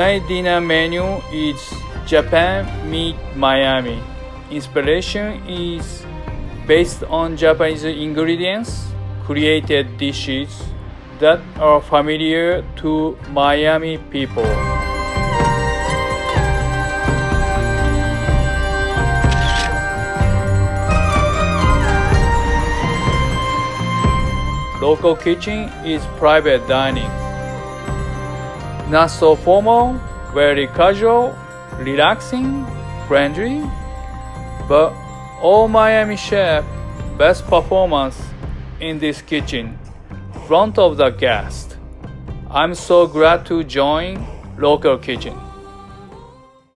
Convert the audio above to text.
Tonight dinner menu is Japan meet Miami. Inspiration is based on Japanese ingredients, created dishes that are familiar to Miami people. Local kitchen is private dining. Not so formal, very casual, relaxing, friendly, but all Miami chef best performance in this kitchen, front of the guest. I'm so glad to join local kitchen.